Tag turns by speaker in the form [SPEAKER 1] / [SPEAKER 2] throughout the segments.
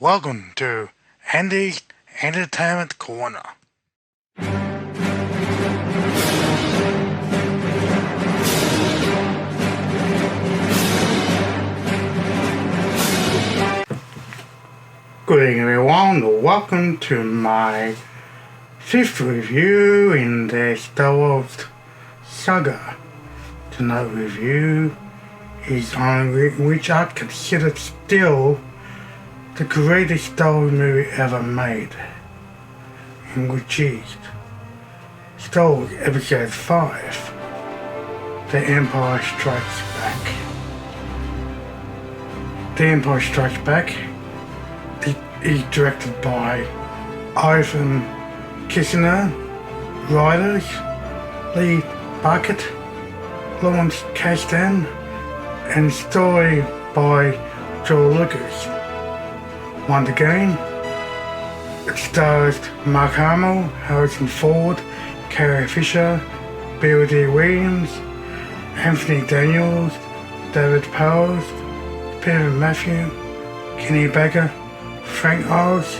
[SPEAKER 1] Welcome to Andy's Entertainment Corner. Good evening everyone, welcome to my fifth review in the Star Wars saga. Tonight's review is on which I consider still the greatest Star Wars movie ever made, in which is Star Wars Episode 5, The Empire Strikes Back. The Empire Strikes Back is directed by Ivan Kissner, writers Lee Bucket, Lawrence Kasdan, and story by Joel Lucas. Once again, it stars Mark Hamill, Harrison Ford, Carrie Fisher, Billy D. Williams, Anthony Daniels, David Powers, Peter Matthew, Kenny Baker, Frank Oz,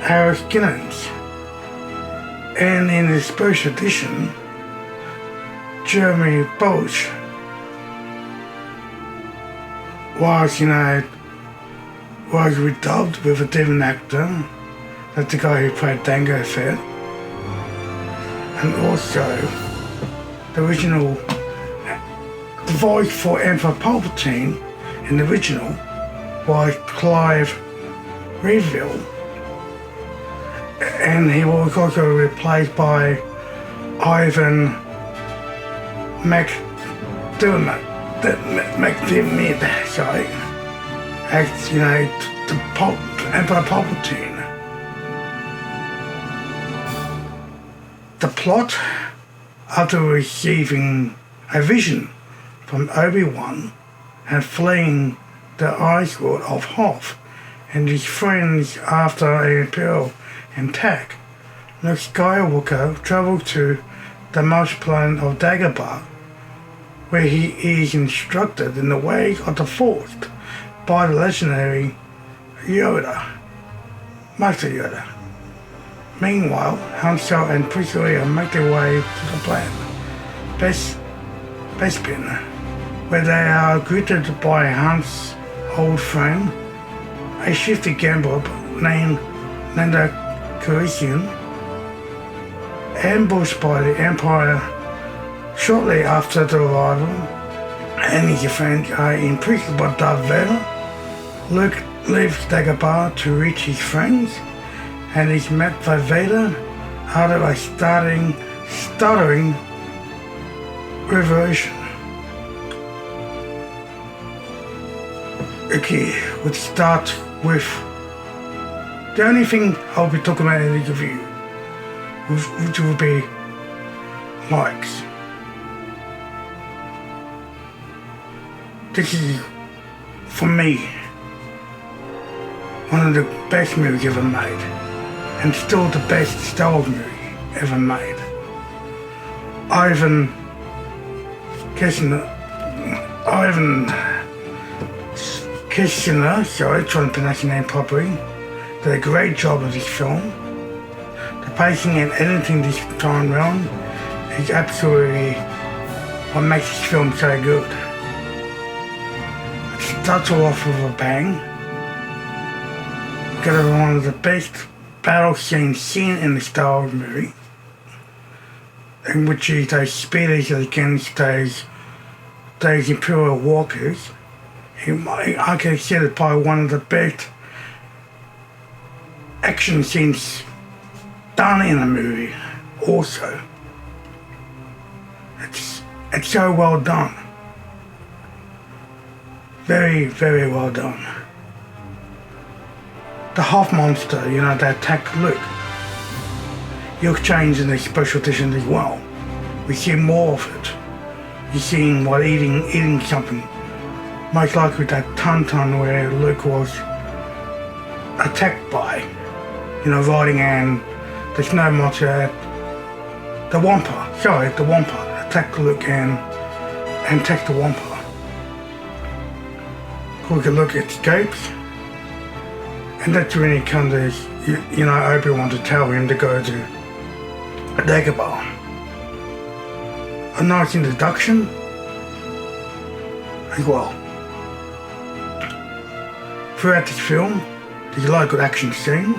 [SPEAKER 1] Harris Ginnens, and in the special edition, Jeremy Bosch was redubbed with a different actor. That's the guy who played Dagobah Fett. And also, the original voice for Emperor Palpatine in the original was Clive Reedville. And he was also replaced by Ivan McDermott, sorry, as the Emperor Palpatine. The plot, after receiving a vision from Obi-Wan and fleeing the ice world of Hoth and his friends after an Imperial attack, Luke Skywalker travels to the marsh planet of Dagobah, where he is instructed in the ways of the Force by the legendary Yoda, Master Yoda. Meanwhile, Han Solo and Princess Leia make their way to the planet Bespin, where they are greeted by Han's old friend, a shifty gambler named Lando Calrissian, ambushed by the Empire shortly after the arrival, and his friends are imprisoned by Darth Vader. Luke leaves Dagobah to reach his friends, and is met by Vader after a stuttering revelation. Okay, let's start with the only thing I'll be talking about in this review, which will be likes. This is, for me, one of the best movies ever made, and still the best Star Wars movie ever made. Ivan Kissner, sorry, trying to pronounce your name properly, did a great job of this film. The pacing and editing this time round is absolutely what makes this film so good. It starts off with a bang. Got one of the best battle scenes seen in the Star Wars movie, in which is those speeders against those Imperial walkers. I consider it probably one of the best action scenes done in a movie. Also, it's so well done. Very, very well done. The Hoth monster, they attack Luke. You'll change in the special edition as well. We see more of it. You're seeing eating something. Most likely that Tauntaun where Luke was attacked by, riding and the snow monster, the Wampa attacked Luke and attacked the Wampa. Quick look at escapes. And that's when he comes to, Obi-Wan to tell him to go to Dagobah. A nice introduction as well. Throughout this film, there's a lot of good action scenes.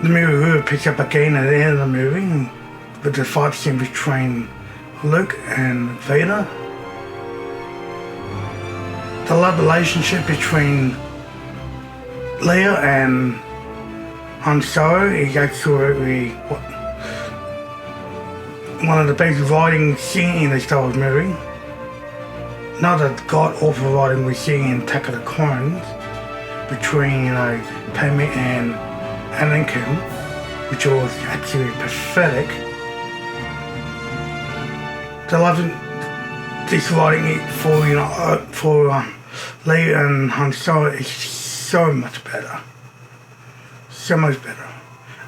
[SPEAKER 1] The movie really picks up again at the end of the movie with the fight scene between Luke and Vader. The love relationship between Leia and Han Solo is actually one of the best writing scenes in the Star Wars movie. Not a god-awful writing we see in Attack of the Clones between, Padme and Anakin, which was actually pathetic. The love this writing it for Leia and Han Solo is so much better. So much better.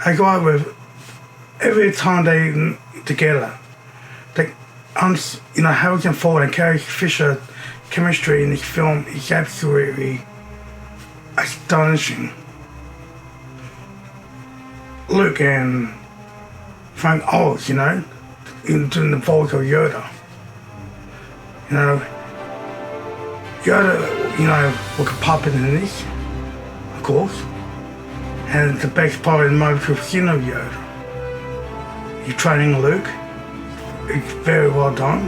[SPEAKER 1] I go with every time they together. Harrison Ford and Carrie Fisher chemistry in this film is absolutely astonishing. Luke and Frank Oz, doing the voice of Yoda. Yoda, was a puppet in this, of course. And the best part of the movie was seeing of Yoda. He's training Luke. It's very well done.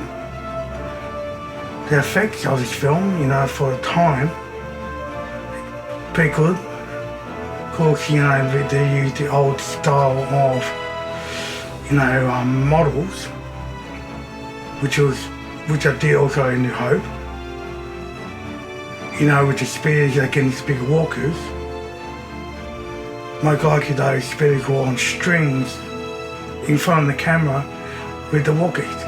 [SPEAKER 1] The effects of this film, for the time, pretty good. Of course, they use the old style of, models, which I did also in New Hope. With the speeders against big walkers. Most likely those speeders were on strings in front of the camera with the walkers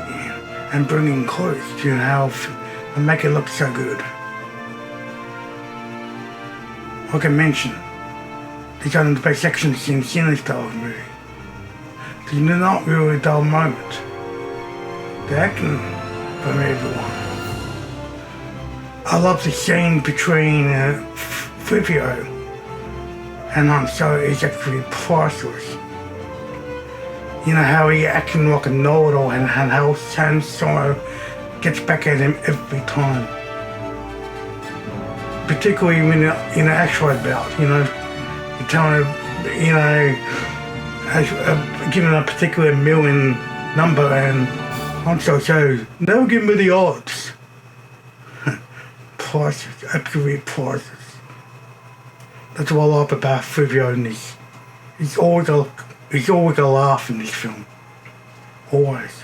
[SPEAKER 1] and bringing close to and make it look so good. Like I mentioned, these are the best action scenes in the Star Wars movie. There's not really a dull moment. The acting from everyone. I love the scene between 3PO and Han Solo is actually priceless. How he acting like a know-it-all and how Han Solo gets back at him every time. Particularly when in an actual bout, you're telling him, given a particular million number and Han Solo says, never give me the odds. Priceless, absolutely priceless. That's what I love about 3PO in this. He's always a laugh in this film. Always.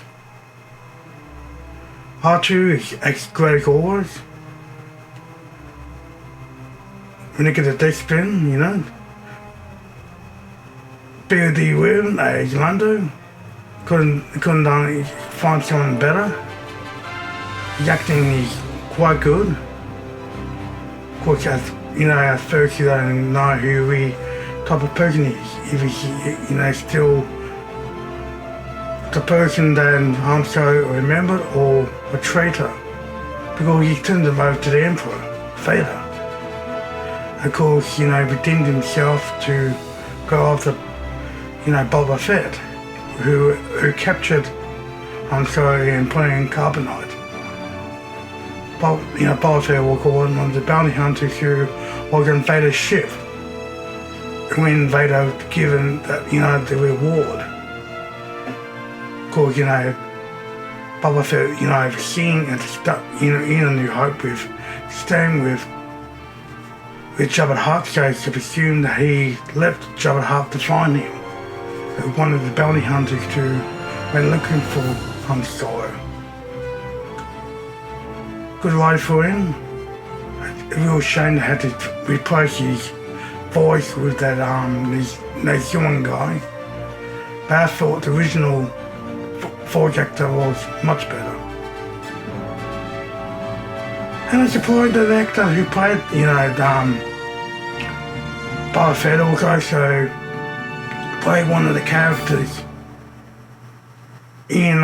[SPEAKER 1] R2 is as great as always. When you get a Bespin, BOD Will as Lando. Couldn't find someone better. His acting is quite good. Of course, at first you don't know who the type of person he is. If he's, still the person that Han Solo remembered or a traitor. Because he turned him over to the Emperor, Vader. Of course, redeemed himself to go after, Boba Fett, who captured Han Solo and put him in carbonite. Boba Fett was one of the bounty hunters who was on Vader's ship when Vader was given the reward. Of course, Boba Fett, seeing and in A New Hope staying with Jabba the Hutt, so it's assumed that he left Jabba the Hutt to find him. One of the bounty hunters went looking for Han Solo. Good ride for him. A real shame they had to replace his voice with that young guy. But I thought the original voice actor was much better. And I'm surprised that the actor who played, Boba Fett also played one of the characters in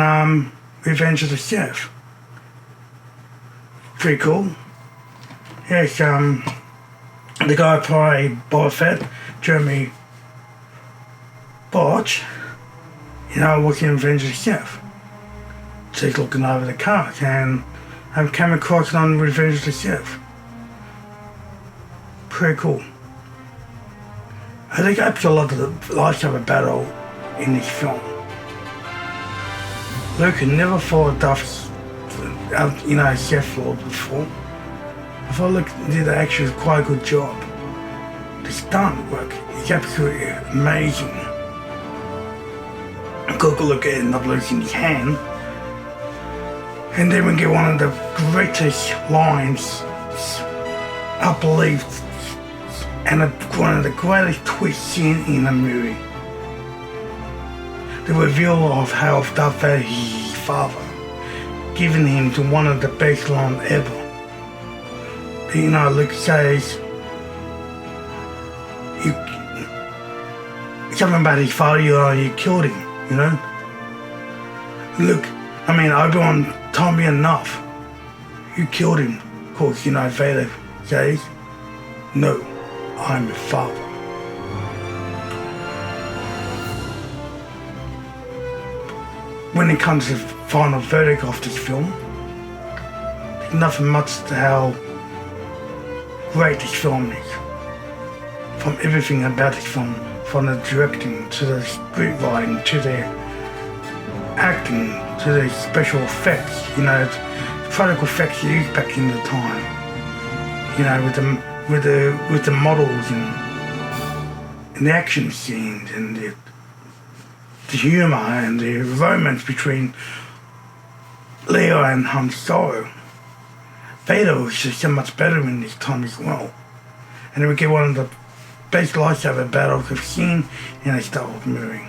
[SPEAKER 1] Revenge of the Sith. Pretty cool. Yes, the guy playing Boba Fett, Jeremy Borch, working in Revenge of the Sith. So he's looking over the cart and I'm coming across on Revenge of the Sith. Pretty cool. I think I put a lot of the lightsaber battle in this film. Luke had never fought Darth, Sith Lord before. I thought Luke did actually quite a good job. The stunt work is absolutely amazing. Good look at not losing his hand. And then we get one of the greatest lines, I believe, and one of the greatest twists in a movie. The reveal of how Darth Vader is his father, giving him to one of the best lines ever. Luke says, something about his father, you killed him, Luke, Obi-Wan told me enough. You killed him. Of course, Vader says, no, I'm your father. When it comes to the final verdict of this film, there's nothing much to how great this film is. From everything about this film, from the directing to the scriptwriting to the acting to the special effects, the practical effects used back in the time, with the models and the action scenes and the humour and the romance between Leia and Han Solo. Vader was just so much better in this time as well. And then we get one of the best lightsaber battles I've seen in a Star Wars movie.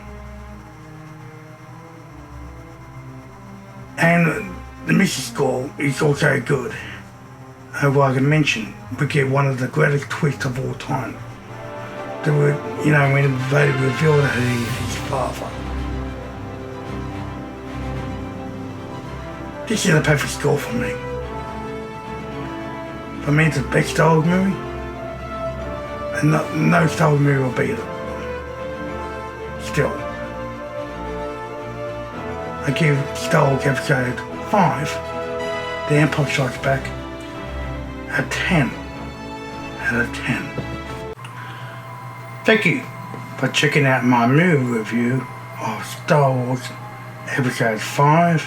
[SPEAKER 1] And the music score is also good. Like I mentioned, we get one of the greatest twists of all time. When Vader revealed that he's his father. This is a perfect score for me. For me, it's the best Star Wars movie. And no Star Wars movie will beat it. Still. I give Star Wars Episode 5, The Empire Strikes Back, a 10 out of 10. Thank you for checking out my movie review of Star Wars Episode 5,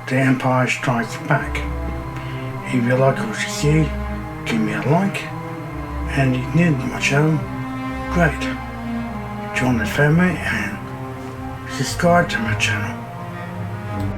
[SPEAKER 1] The Empire Strikes Back. If you like what you see, give me a like, and if you need my channel, great. Join the family and subscribe to my channel.